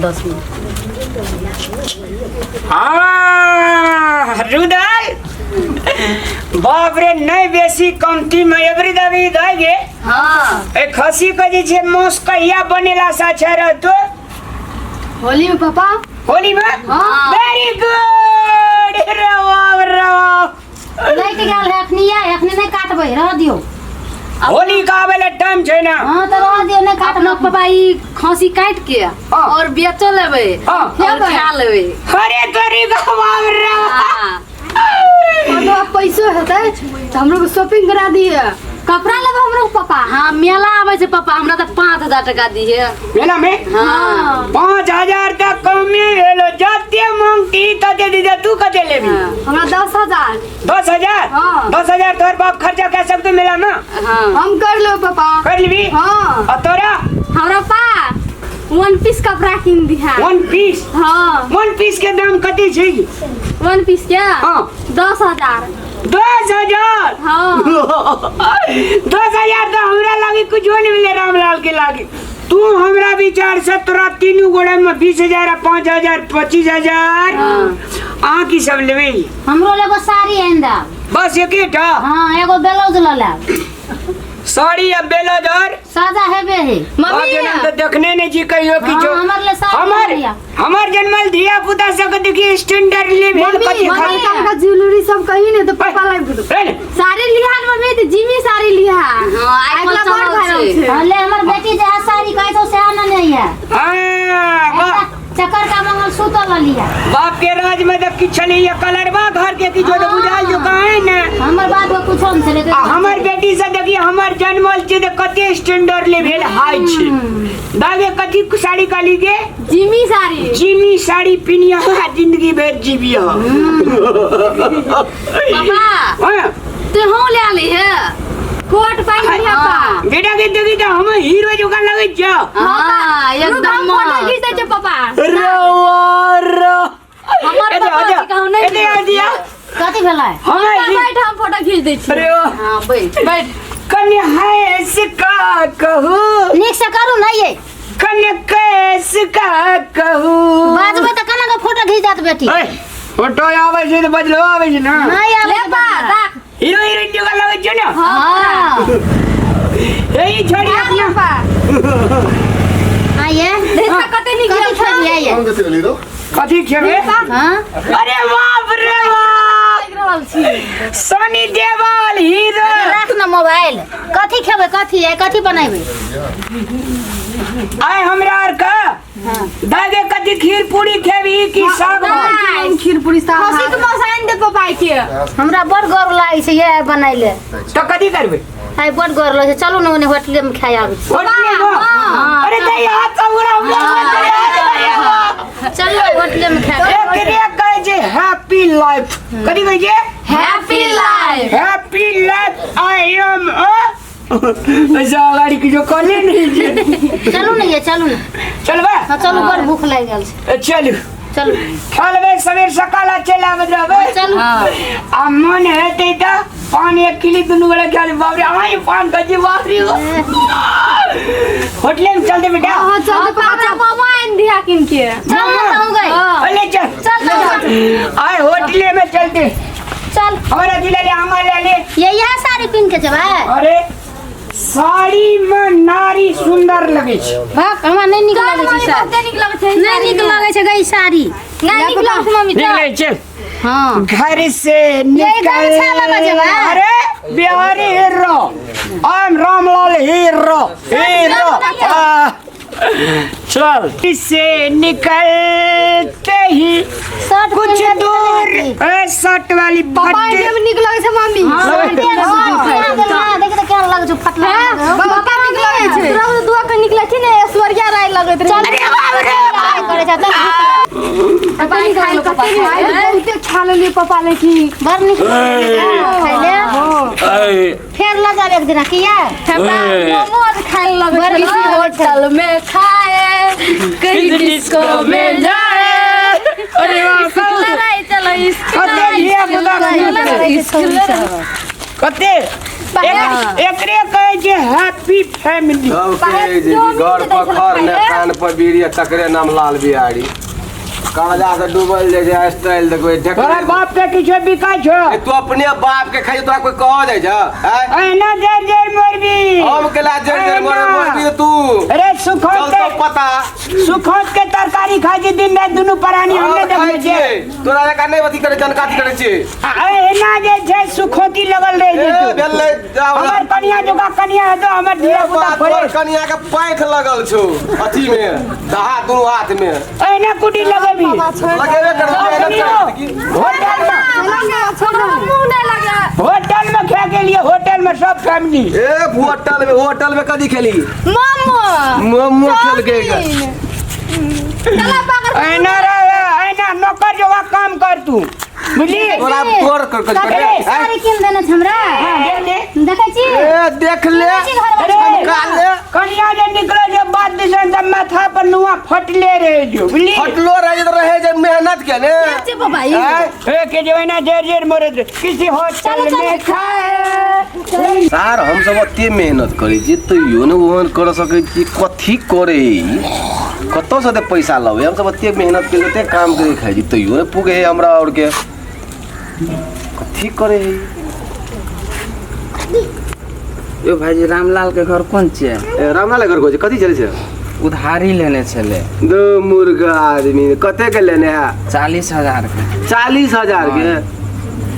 10 minute Rudal बाप रे नहीं बेसी कमती में एवरी दवी दागे हाँ ए खसी का जे छे मौस कहिया बनेला सा छरे तो होली में पापा होली में हाँ। वेरी गुड रवा लाइट गेल है अखनी नहीं काटबै रह दियो होली का वाला टाइम छे ना हां तो रह दियो नहीं काटलो पापा ई खसी काट के और बेच लेबे हाँ। और खा लेबे अरे तोरी का बाबरा तो पैसो हेतै तो हम लोग शॉपिंग करा दिए कपड़ा लेबे हम लोग पापा हाँ मेला आवे छे पापा हमरा त 5000 टका दिए मेला में हाँ 5000 तक कमे हेलो जते मांगती तते दे तू कते लेबी हमरा 10000 10,000 हाँ। 10,000 तोर बाप खर्चा कर सकते मेला में हाँ हम कर लो पापा कर लेबी हां और तोरा हमरा पा वन पीस कपड़ा किन दिहा वन पीस हां वन पीस के दाम कते छै वन पीस क्या हां 10,000 10,000 हां 10,000 तो हमरा लागे कुछ नहीं मिले रामलाल के लागे तू हमरा विचार से तोरा तीनों गोड़े में 20,000 5,000 25,000 आ की सब लेबे हमरो लेबो साड़ी आंदा बस एकेटा हां एगो ब्लाउज ल ले साड़ी अब बेलादार सादा हेबे है मम्मी तो देखने ने जी कहियो कि जो हमर ले साड़ी हमर लिया हमर जन्मल धिया पुता सब के देखिए स्टैंडर्ड लेवल कथि खाली का ज्वेलरी सब कहीं ने तो पापा लाइब साड़ी लिहा मम्मी तो जिमी साड़ी लिहा हाँ आइफोन चलाउ ले हमर बेटी जे साड़ी कहि तो से आना नहीं है हां चक्कर का मंगल सूत्र ल लिया बाप के राज में देख किछ नहीं है कलरवा घर के की जो बुझाई जो काहे ने हमर बात को कुछ हम से लेते हमर बेटी से देखिए हमर जन्मल छै त कते स्टैंडर्ड लेवल हाई छै दागे कथि साड़ी का लीगे जिमी साड़ी पिनिया जिंदगी भर जीबिया पापा हां तू हो ले ली है कोट पैंट लिया का बेटा के देखी तो हम हीरो जोका लगे छ हां एकदम फोटो खींच दे पापा रवार हमर पापा कहू नहीं एते आ दिया कथि भेलै हम बैठ हम फोटो खींच दे छी अरे वाह हां बैठ कन्या है इसका कहू नीक से करू नहीं ये कन्या कैसे का कहू बाजबे त कना के फोटो खींच जात बेटी फोटो आवे छै त बजलो आवे छै ना नहीं आले राख हीरो हीरोइन जोका लगे छ ना हां यही छोड़ी अपना आये देखा कते नीक छलिए ये हम कते ले दो कथि खेबे हां अरे बाप रे बाप सनी देवल हीरो राख ना मोबाइल कथि खेबे कथि है कथि बनाइबे आय हमरा आर का दागे कथि खीर पूरी खेबी की साग भात खीर पूरी साग खसी के मौसाइन दे पापाई के हमरा बड़ गौर लागै छै ये बनाइले तो कथि करबे आइ बड़ गौर लागै छै चलू ना ओने होटल में खाय आबै होटल में अरे दे हाथ पूरा चलो होटल में खाय एकरे कहै छै हैप्पी लाइफ कथि कहै छै happy life happy life I am ऐसा गाड़ी की जो कॉले नहीं जे चलू ना ये चलू ना चलबा हां चलू बड़ भूख लाग गेल छै चलू चलू खेलबे सवेर सकाल चला बजबे चलू आ मन हेते त पानी 1 किलो दुनु वाला खेल बाप रे आई पान गजी बाप रे होटल में चलते बेटा हां चल पापा मामा इन दिया किन के चल हम गए अरे चल आए होटल में चलते चल हमारा जिला ले हमारे ले ये यह साड़ी पिन के जबा अरे साड़ी में नारी सुंदर लगे छै भाग हमरा नहीं निक लागे छै साड़ी निक लागे छै नहीं निक लागे छै गई साड़ी नहीं निक लागे छै मम्मी निकले चल हां घर से निकल अच्छा लगा जबा अरे Bihari hero I am Ramlal hero चल इससे निकलते ही कुछ दूर शर्ट वाली पापा में निक लागे छै मम्मी देख क्या लागे छै पतला पापा निक लागे छै तोरा दुआ के निकले छै ने ऐश्वर्या राय लगत रे अरे बाप रे करे छै पापा निक खाइ पापा बहुते खा लेली पापा लेकी बड़ निक खाइ ले फेर ल जाब एक दिन किया मोमोज खाइ लगे होटल में खाए कहीं डिस्को में जाए अरे वाह लड़ाई चलो कते धिया पुता कते एकरे कहे जे हैप्पी फैमिली। सबके जी घर पर खर ने कान पर बीड़ी तकरे नाम लाल बिहारी काजा से डूबल जे स्टाइल देखो तोरा बाप के किछो बिका छो तू अपने बाप के खाई तोरा कोई कह जाय छ एना जर जर मरबी हम केला जर जर मरबी तू अरे सुखोत चल के तो पता सुखोत के तरकारी खाई जे दिन रात दुनु प्राणी हमने देखले छे तोरा का नहीं बती करे जानकारी करे छी एना जे छे सुखोती लगल रहे जे तू बेले जाओ हमर कनिया जोगा कनिया है तो हमर धिया पुता तोर कनिया के पैठ लगल छौ अथी में दहा दोनों हाथ में एना कुटी लगेबी लगेबे कर होटल में खा के लिए होटल में सब फैमिली ए होटल में कदी खेली मोमो मोमो खेल के चला पाकर एना रे एना नौकर जोगा काम कर तू बुझली तोरा तोर कर सारी किन देने छ हमरा देखै छी ए देख ले निकाल ले कनिया जे निकले जे बात दिसन त माथा पर नुआ फटले रहे जो बुझली फटलो रहे जे मेहनत के ने जे भाई ए के जो ना जेर जेर मोरे किसी होटल में खाए सार हम सब एते मेहनत करै छी तो यो न ओहन कर सकै छी कथि करे कतो से पैसा लवे हम सब एते मेहनत के एते काम करे खाइ छी तो यो न पुगे है हमरा और के कथि करे यो भाईजी रामलाल के घर कौन छे रामलाल घर को कथि चले छे उधारी लेने छले दो मुर्गा आदमी कते के लेने है 40,000 के 40,000 के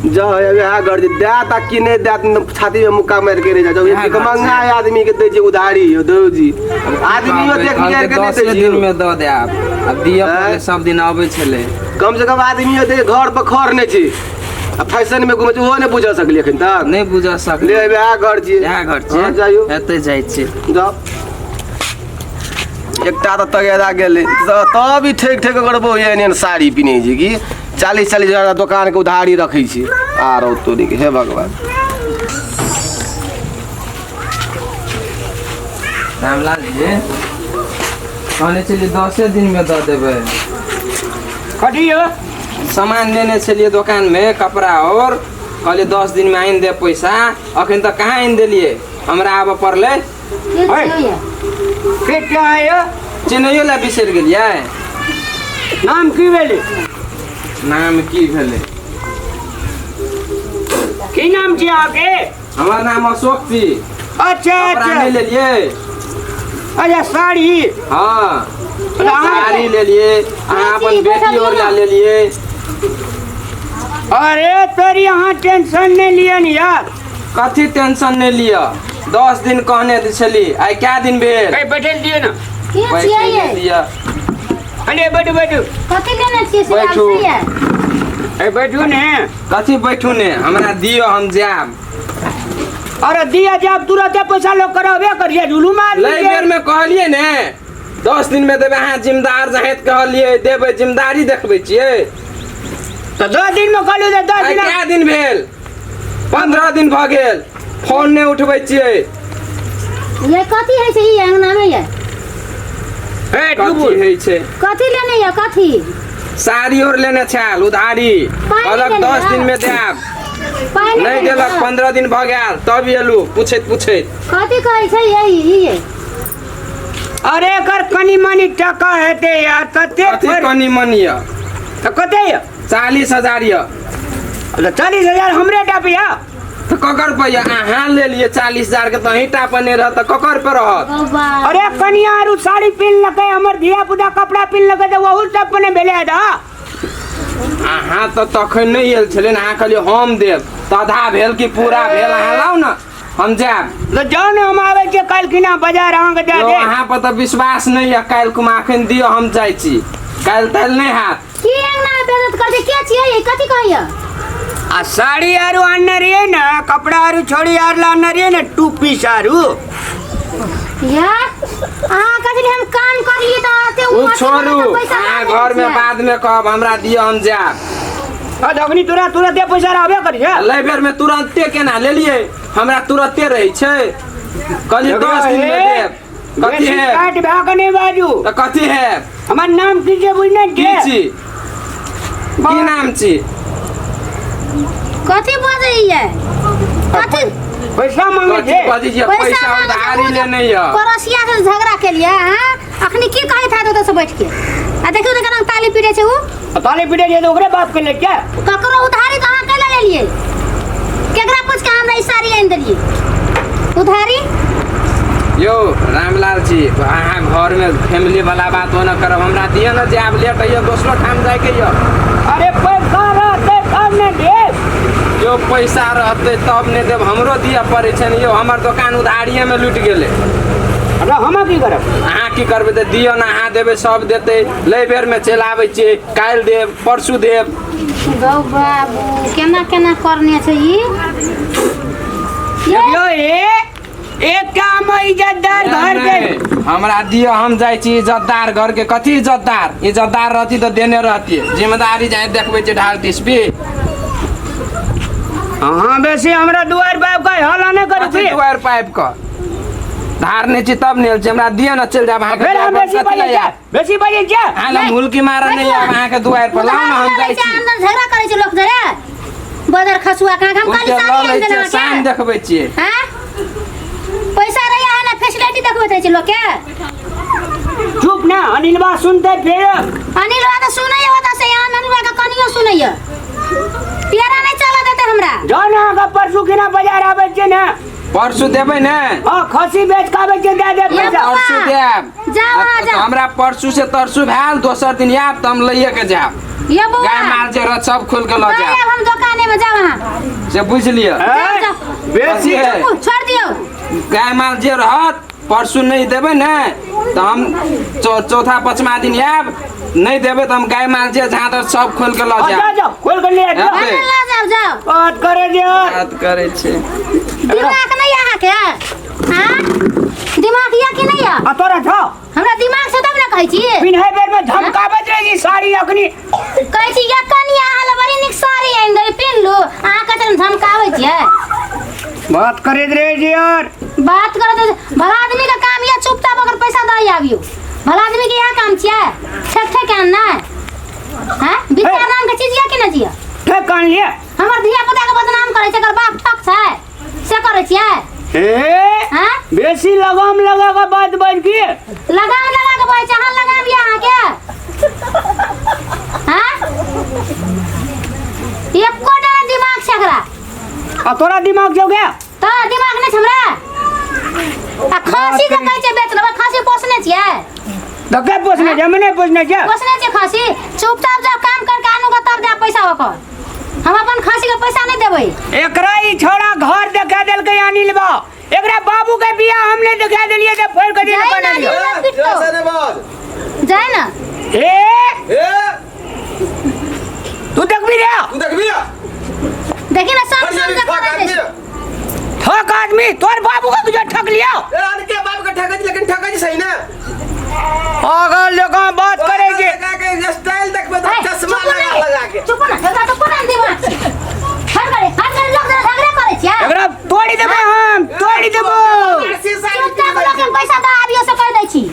जो है घर दे ताकि नहीं दे छाती में मुक्का मार के रह जा एक महंगा आदमी के दे जी उधारी दो जी आदमी यो देख लिया के नहीं दे दिन में दो दे आप अब दिया पहले सब दिन आवे छले कम से कम आदमी यो दे घर पर खर नहीं छी फैशन में घुमे वो नहीं बुझ सकली एखन तक नहीं बुझा सक ले बे आ घर छी यह घर छे जाइयो एते जाय छी जाओ एकटा तो तगेदा गेले तब भी ठीक ठीक करबो एहन साड़ी पिनै छी कि 40,000 हजार दुकान के उधारी रखै छी आर तोरी के हे भगवान रामलाल जी कहने चलिए 10 दिन में दे देबे कटियो सामान लेने चलिए दुकान में कपड़ा और कहले 10 दिन में आइन दे पैसा अखन तक कहाँ आइन देलिए हमरा आब पड़ले के क्या है यो चिन्हैयो ला बिसर गेलिए नाम की भेले नाम की भेले की नाम छी आके हमार नाम अशोक जी अच्छा कपड़ा अच्छा नहीं ले लिए अच्छा साड़ी हाँ कहाँ साड़ी ले लिए अहाँ अपन बेटी और ला ले लिए अरे तोरी यहाँ टेंशन नहीं लिया नहीं यार कथी टेंशन नहीं लिया 10 दिन कहने छली आई क्या दिन भेल कहीं बैठल दिए ना के बैठे छियै नहीं ये दिया अरे बैठो बैठो कथि लेने छियै से बैठू। आपसे ए बैठो ने कथी बैठू ने हमरा दियो हम जाब अरे दिया जब तुरंत पैसा लोग करबे करिए जुलूम मार लई बेर में कहलिए ने 10 दिन में देबे अहाँ जिम्मेदार जहेत कहलिए देबे जिम्मेदारी देखबै छियै तो 2 दिन में कहलू जे 10 आई दिन क्या दिन भेल 15 दिन भ गेल फोन नहीं उठबै छियै ये कथि है से ई अंगना में ये ए कथी टुबुल है छै कथि लेने ये कथि साड़ी और लेने छल उधारी पानी अलग लेने 10 दिन आ? में देब पानी नहीं लेने देलक ये? 15 दिन भ गेल तब एलू पूछैत कथि कहै छै ये अरे कर कनी मनी टका हेते यार कते कथी पर कनी मनिया तो कते ये 40,000 या 40,000 हमरे टापिया तो ककर पे अहाँ ले लिए 40,000 के तो ईटा पर नहीं रहत ककर पे रहत बाबा अरे कनिया आरु साड़ी पिन लगे हमर धिया पुता कपड़ा पिन लगे तो वहु सब पने भेले दा अहाँ तो तखन नहीं आयल छले अहाँ कहलिए हम देब तो आधा भेल कि पूरा भेल अहाँ लाउ ना हम जाब तो जान हम आवे के काल किना बाजार अहाँ के दे यो दे अहाँ पर तो विश्वास नहीं है काल कुमा अखन दियो हम जाय छी काल तल नहीं हाथ की अंगना में बेइज्जत कर दे के छियै ये कथि कहैया आ साड़ी आरु आनने रहिए ना कपड़ा आरु छोड़ी आर लाने रहिए ना 2 पीस आरु यार कथि हम काम कर लिए तो आते उ छोड़ू अहाँ घर में बाद में कहब हमरा दियो हम जाब आ दगनी तुरंत तुरंत दे पैसा रहबे करी है लय बेर में तुरंते केना ले लिए हमरा तुरंते रही छै कहलिए 10 दिन में देब कथी है काट भाग नहीं बाजू तो कथी है हमार नाम की जे बुझने की के छी की नाम छी कथि बजै ये कथि पैसा मांगे कथी थे कथी जे पैसा उधारी लेने है पड़ोसिया से झगड़ा के लिए हां अखनी की कहे था तो से बैठ के आ देखियो तो केना ताली पीटे छै उ ताली पीटे जे ओकरे बाप के ले क्या ककरो उधारी कहां के ले लिए केकरा पूछ के हमरा ई साड़ी आइन देलिए उधारी यो रामलाल जी अहाँ घर में फैमिली वाला बात न करब हमरा दिए न जे आब लेट है दोसरो ठाम जाए के यो अरे पैसा रहते तब ने दे जो पैसा रहते तब नहीं देव हमरो दिए पड़े छै यो हमर दुकान उधारिये में लुट गेले अरे हम की करब अहाँ की करबै तऽ दियो न अहाँ देबै सब देतै लै बेर में चलि आबै छियै काल्हि देब परसू देब गौ बाबू केना केना करने छै ई यो एक काम इज्जतदार घर के हमरा दियो हम जाइ छी इज्जतदार घर के कथी इज्जतदार रहती तो देने रहती जिम्मेदारी जाए देखबै छै ढाल तिस्पी हाँ बेसी हमरा दुआर पाइप का हला नहीं करू कथी दुआर पाइप का धार नहीं छी तब नहीं हमरा दियो न चल जाब अहाँ फिर हम बेसी बजे क्या हां मुल्की मार नहीं आब अहाँ के दुआर पर लाउ न हम जाइ छी अंदर झगड़ा करे छै लोग जरे बदर खसुआ का हम काली साड़ी आइन देना शान देखबै छियै हां पैसा रही है ना फैसिलिटी देखबै छै लोग के चुप ना अनिलवा सुनते फिर अनिलवा तो सुनैय होता से अनिलवा का कनियो सुनैय पेरा नहीं चला देते हमरा जाओ ना का परसू किना बाजार आवे छै ना परसू देबै ने हां खसी बेच के आवे छै दे पैसा परसू देब जाओ आ जाओ हमरा परसू से तरसू भेल दोसर दिन आब त हम लइए के जाब ये बुआ गाय माल जे रह सब खोल के ल आए जाब हम दुकाने में जाओ वहां से बुझ लियो बेसी है छोड़ दियो गाय माल जे रहत परसू नहीं देबै ने तो हम चौथा पांचवा दिन आब नहीं देबै तो हम गाय माल जे जहाँ तक सब खोल के ल जाब जाओ खोल कर ले जाओ अबे। ला जाओ बात करे जे बात करे छै दिमाग नहीं यहाँ के हां दिमाग या कि नहीं या आ तोरा छौ हमरा दिमाग से तब ना कहै छी पिन्हे बेर में धमकावत रही साड़ी अखनी कहै छी या कनिया हाल बड़ी निक साड़ी आइन दे पिन लो अहाँ कतन धमकाबै छियै बात करे रे जी यार बात करत भला आदमी का काम या चुपचाप अगर पैसा दई आबियो भला आदमी के यह काम छियै ठक ठक के ना हां विचार नाम के चीज या कि ना जिया ठक कान लिए हमर धिया पुता के बदनाम करे छै एकर बाप ठक छै से करे छियै ए हां बेसी लगाम लगा के बात बज की लगाम लगा के बोल छै हां लगाम या अहाँ के हां एको टा दिमाग छै एकरा आ तोरा दिमाग जो गया तो दिमाग नहीं हमरा आ खांसी के कहै छै बेच लेबै खांसी पोसने छियै धक्के पोछने जमने पोछने क्या पोसने छियै खांसी चुपचाप जाओ काम करके आनू के तब दे पैसा ओकर हम अपन खांसी के पैसा नहीं देबै एकरा ई छोड़ा घर देखा देल के अनिलवा एकरा बाबू के बियाह हमने देखा देलिए त फोड़ के दिन बना लियो जाए ना तू देखबी रे देखी ना सब सब करे छै ठक आदमी तोर बाबू का तुझे ठक लिया अगर लोग बात करेंगे चुप ना झगड़ा तो कोना दिमाग हट करे लोग झगड़ा करे छियै एकरा तोड़ी देबे हम तोड़ी देबो चुपचाप लोग के पैसा द आबियो से कह दै छी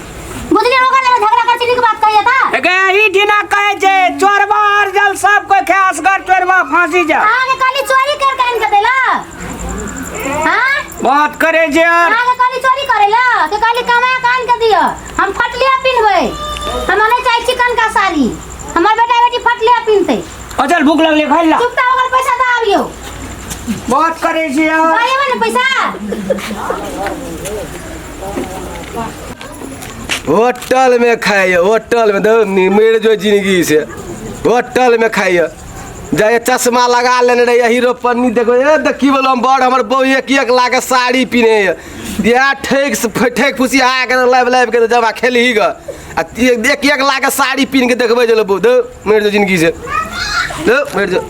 बुझलिए ओकर लगे झगड़ा कर छी नीक बात कहिए त एके ई ठिना कहे छै चोरबा और जल सब कोई खास कर चोरबा फांसी जा आगे खाली चोरी कर के इनके देला हां बात करे जे यार आगे खाली चोरी करेला के खाली कमाया कान के दियो हम फटलिया पिनबै हम नहीं चाहे चिकन का साड़ी हमर बेटा बेटी फटलिया पिनते अचल भूख लगले खाई ला चुपचाप ओकर पैसा द आबियो बात करे जे यार आइए ना पैसा होटल में खाइए होटल में दो मेरे जो जिंदगी से होटल में खाइए जाए चश्मा लगा लेने रही हीरो पन्नी देखो ये देखी बोलो हम बड़ हमर बहू एक एक लाख साड़ी पीने दिया ठेक फुसी आ के लाइव लाइव के जमा खेली ही ग एक एक लाख साड़ी पीन के देखबे चलो दो मेरे जो जिंदगी से दो मेरे जो